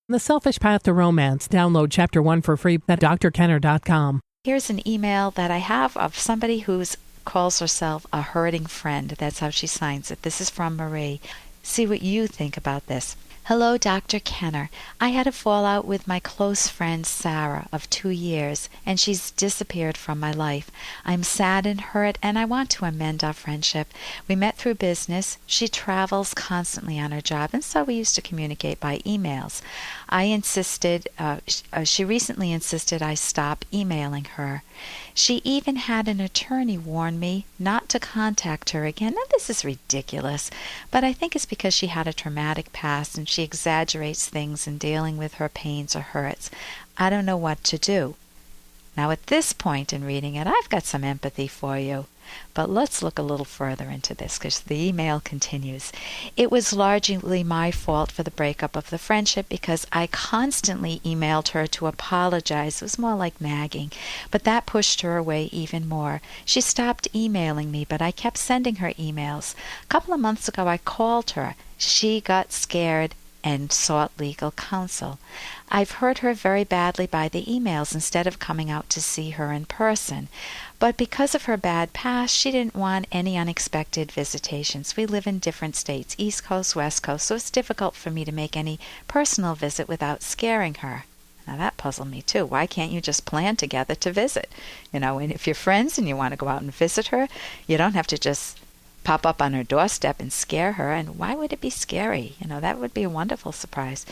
The Selfish Path to Romance. Download Chapter 1 for free at drkenner.com. Here's an email that I have of somebody who calls herself a hurting friend. That's how she signs it. This is from Marie. See what you think about this. Hello, Dr. Kenner. I had a fallout with my close friend Sarah of 2 years, and she's disappeared from my life. I'm sad and hurt, and I want to amend our friendship. We met through business. She travels constantly on her job, and so we used to communicate by emails. She recently insisted I stop emailing her. She even had an attorney warn me not to contact her again. Now, this is ridiculous, but I think it's because she had a traumatic past and she exaggerates things in dealing with her pains or hurts. I don't know what to do. Now, at this point in reading it, I've got some empathy for you. But let's look a little further into this because the email continues. It was largely my fault for the breakup of the friendship because I constantly emailed her to apologize. It was more like nagging, but that pushed her away even more. She stopped emailing me, but I kept sending her emails. A couple of months ago, I called her. She got scared and sought legal counsel. I've hurt her very badly by the emails instead of coming out to see her in person. But because of her bad past, she didn't want any unexpected visitations. We live in different states, East Coast, West Coast, so it's difficult for me to make any personal visit without scaring her. Now that puzzled me too. Why can't you just plan together to visit? And if you're friends and you want to go out and visit her, you don't have to just pop up on her doorstep and scare her. And why would it be scary? That would be a wonderful surprise.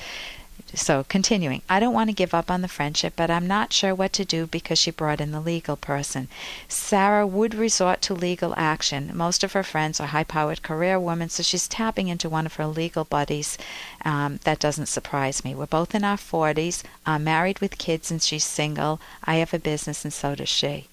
So continuing, I don't want to give up on the friendship, but I'm not sure what to do because she brought in the legal person. Sarah would resort to legal action. Most of her friends are high-powered career women, so she's tapping into one of her legal buddies. That doesn't surprise me. We're both in our 40s. I'm married with kids and she's single. I have a business and so does she.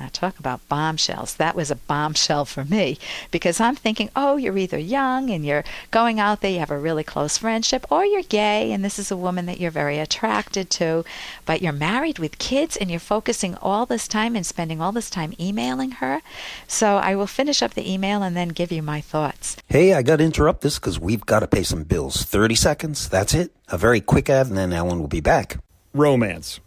Now talk about bombshells. That was a bombshell for me because I'm thinking, you're either young and you're going out there, you have a really close friendship, or you're gay and this is a woman that you're very attracted to, but you're married with kids and you're focusing all this time and spending all this time emailing her. So I will finish up the email and then give you my thoughts. Hey, I got to interrupt this because we've got to pay some bills. 30 seconds, that's it. A very quick ad and then Ellen will be back. Romance.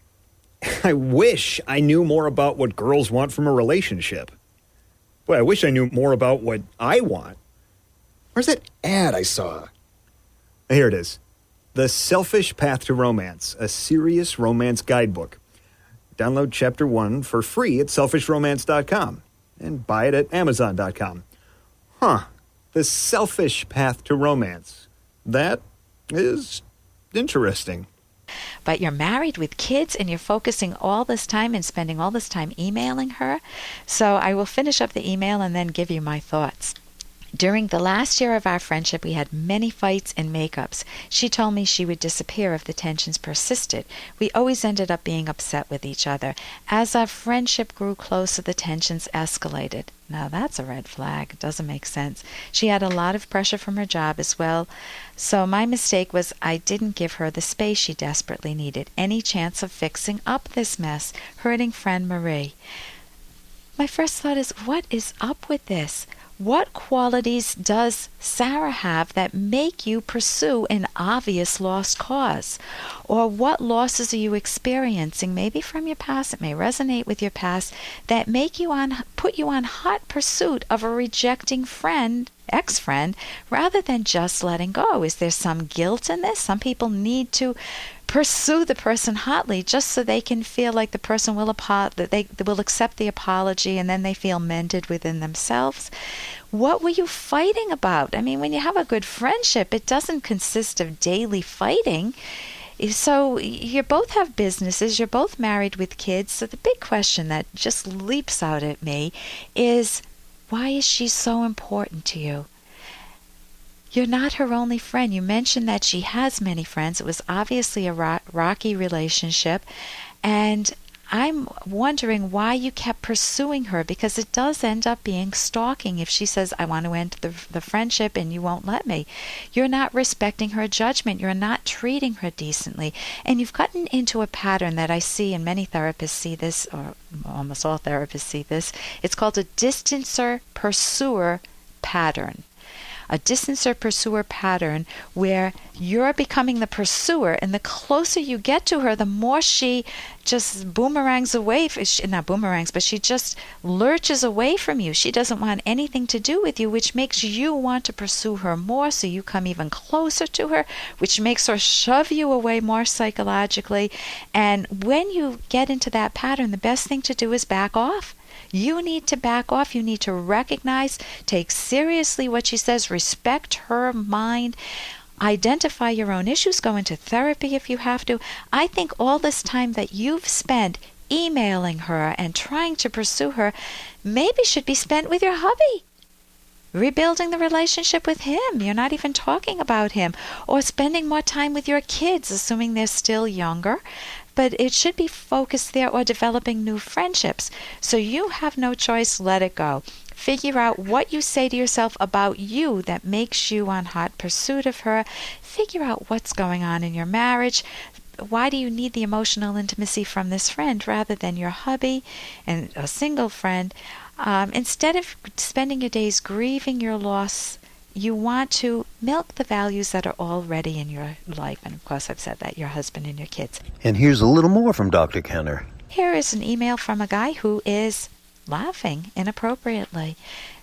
I wish I knew more about what girls want from a relationship. Boy, I wish I knew more about what I want. Where's that ad I saw? Here it is. The Selfish Path to Romance, a serious romance guidebook. Download Chapter 1 for free at selfishromance.com and buy it at amazon.com. The Selfish Path to Romance. That is interesting. But you're married with kids and you're focusing all this time and spending all this time emailing her. So I will finish up the email and then give you my thoughts. During the last year of our friendship, we had many fights and makeups. She told me she would disappear if the tensions persisted. We always ended up being upset with each other. As our friendship grew closer, the tensions escalated. Now that's a red flag. It doesn't make sense. She had a lot of pressure from her job as well. So my mistake was I didn't give her the space she desperately needed. Any chance of fixing up this mess? Hurting friend Marie. My first thought is, what is up with this? What qualities does Sarah have that make you pursue an obvious lost cause? Or what losses are you experiencing, maybe from your past, it may resonate with your past, that put you on hot pursuit of a rejecting friend, ex-friend, rather than just letting go? Is there some guilt in this? Some people need to pursue the person hotly just so they can feel like the person will that they will accept the apology and then they feel mended within themselves. What were you fighting about? I mean, when you have a good friendship, it doesn't consist of daily fighting. So you both have businesses, you're both married with kids. So the big question that just leaps out at me is, why is she so important to you? You're not her only friend. You mentioned that she has many friends. It was obviously a rocky relationship. And I'm wondering why you kept pursuing her, because it does end up being stalking if she says, I want to end the friendship and you won't let me. You're not respecting her judgment. You're not treating her decently. And you've gotten into a pattern that I see, and many therapists see this, or almost all therapists see this. It's called a distancer-pursuer pattern. a distancer pursuer pattern where you're becoming the pursuer, and the closer you get to her, the more she just boomerangs away. Not boomerangs, but she just lurches away from you. She doesn't want anything to do with you, which makes you want to pursue her more, so you come even closer to her, which makes her shove you away more psychologically. And when you get into that pattern, the best thing to do is back off. You need to back off. You need to recognize, take seriously what she says, respect her mind, identify your own issues, go into therapy if you have to. I think all this time that you've spent emailing her and trying to pursue her maybe should be spent with your hubby, rebuilding the relationship with him. You're not even talking about him. Or spending more time with your kids, assuming they're still younger. But it should be focused there, or developing new friendships. So you have no choice. Let it go. Figure out what you say to yourself about you that makes you on hot pursuit of her. Figure out what's going on in your marriage. Why do you need the emotional intimacy from this friend rather than your hubby and a single friend? Instead of spending your days grieving your loss, you want to milk the values that are already in your life. And of course, I've said that, your husband and your kids. And here's a little more from Dr. Kenner. Here is an email from a guy who is laughing inappropriately.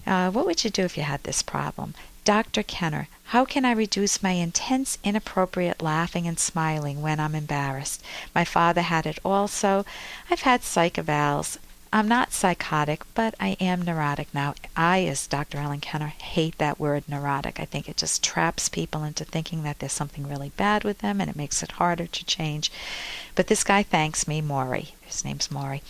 What would you do if you had this problem? Dr. Kenner, how can I reduce my intense, inappropriate laughing and smiling when I'm embarrassed? My father had it also. I've had psych evals. I'm not psychotic, but I am neurotic now. I, as Dr. Ellen Kenner, hate that word neurotic. I think it just traps people into thinking that there's something really bad with them, and it makes it harder to change. But this guy thanks me, Maury. His name's Maury.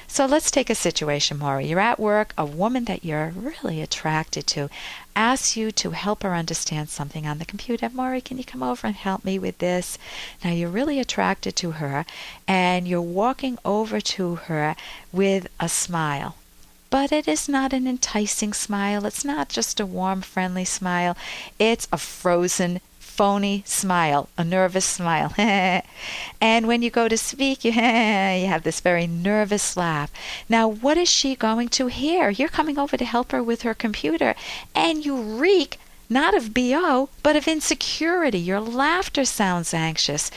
So let's take a situation, Maury. You're at work. A woman that you're really attracted to asks you to help her understand something on the computer. Maury, can you come over and help me with this? Now, you're really attracted to her, and you're walking over to her with a smile. But it is not an enticing smile. It's not just a warm, friendly smile. It's a frozen, phony smile, a nervous smile. And when you go to speak, you have this very nervous laugh. Now, what is she going to hear? You're coming over to help her with her computer, and you reek not of BO, but of insecurity. Your laughter sounds anxious.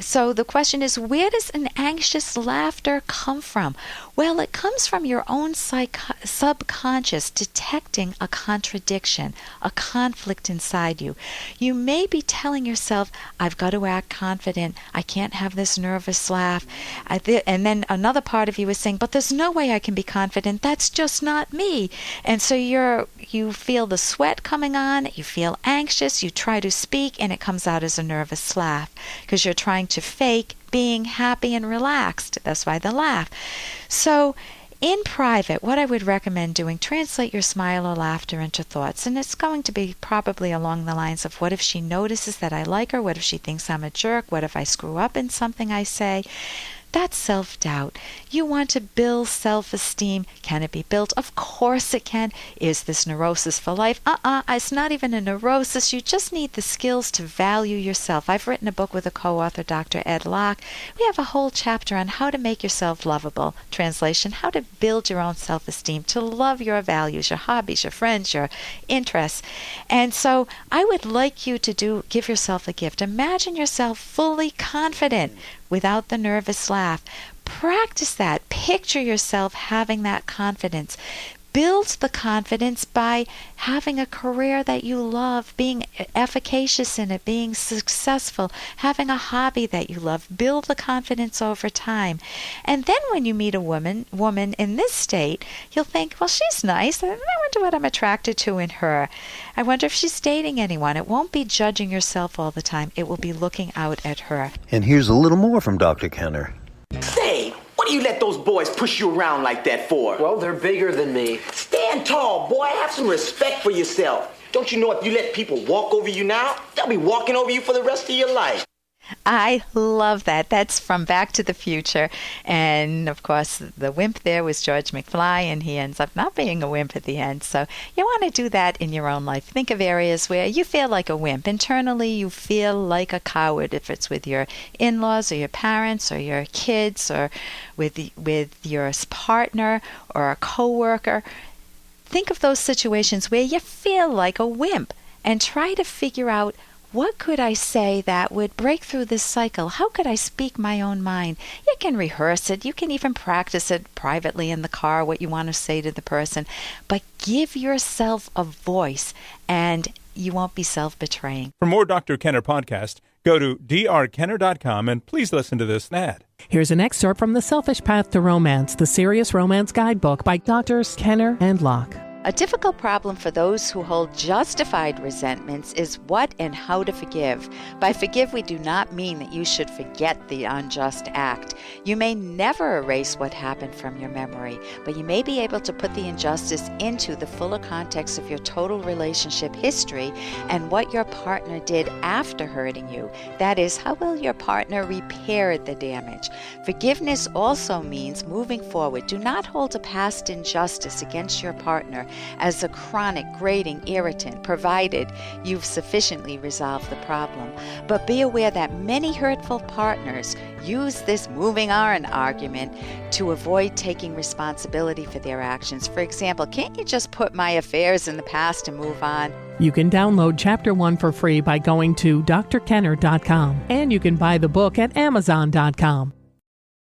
So the question is, where does an anxious laughter come from? Well, it comes from your own subconscious detecting a contradiction, a conflict inside you. You may be telling yourself, I've got to act confident. I can't have this nervous laugh. And then another part of you is saying, but there's no way I can be confident. That's just not me. And so you feel the sweat coming on. You feel anxious. You try to speak, and it comes out as a nervous laugh because you're trying to fake being happy and relaxed. That's why the laugh. So in private, what I would recommend doing, translate your smile or laughter into thoughts. And it's going to be probably along the lines of, what if she notices that I like her? What if she thinks I'm a jerk? What if I screw up in something I say? That's self-doubt. You want to build self-esteem. Can it be built? Of course it can. Is this neurosis for life? It's not even a neurosis. You just need the skills to value yourself. I've written a book with a co-author, Dr. Ed Locke. We have a whole chapter on how to make yourself lovable. Translation, how to build your own self-esteem, to love your values, your hobbies, your friends, your interests. And so I would like you to give yourself a gift. Imagine yourself fully confident without the nervous laugh. Practice that. Picture yourself having that confidence. Build the confidence by having a career that you love, being efficacious in it, being successful, having a hobby that you love. Build the confidence over time. And then when you meet a woman in this state, you'll think, well, she's nice. I wonder what I'm attracted to in her. I wonder if she's dating anyone. It won't be judging yourself all the time. It will be looking out at her. And here's a little more from Dr. Kenner. Say, what do you let those boys push you around like that for? Well, they're bigger than me. Stand tall, boy. Have some respect for yourself. Don't you know if you let people walk over you now, they'll be walking over you for the rest of your life? I love that. That's from Back to the Future. And, of course, the wimp there was George McFly, and he ends up not being a wimp at the end. So you want to do that in your own life. Think of areas where you feel like a wimp. Internally, you feel like a coward, if it's with your in-laws or your parents or your kids or with your partner or a coworker. think of those situations where you feel like a wimp and try to figure out, what could I say that would break through this cycle? How could I speak my own mind? You can rehearse it. You can even practice it privately in the car, what you want to say to the person. But give yourself a voice, and you won't be self-betraying. For more Dr. Kenner podcast, go to drkenner.com and please listen to this ad. Here's an excerpt from The Selfish Path to Romance, the Serious Romance Guidebook by Drs. Kenner and Locke. A difficult problem for those who hold justified resentments is what and how to forgive. By forgive, we do not mean that you should forget the unjust act. You may never erase what happened from your memory, but you may be able to put the injustice into the fuller context of your total relationship history and what your partner did after hurting you. That is, how will your partner repair the damage? Forgiveness also means moving forward. Do not hold a past injustice against your partner as a chronic, grating irritant, provided you've sufficiently resolved the problem. But be aware that many hurtful partners use this moving on argument to avoid taking responsibility for their actions. For example, can't you just put my affairs in the past and move on? You can download Chapter 1 for free by going to drkenner.com, and you can buy the book at amazon.com.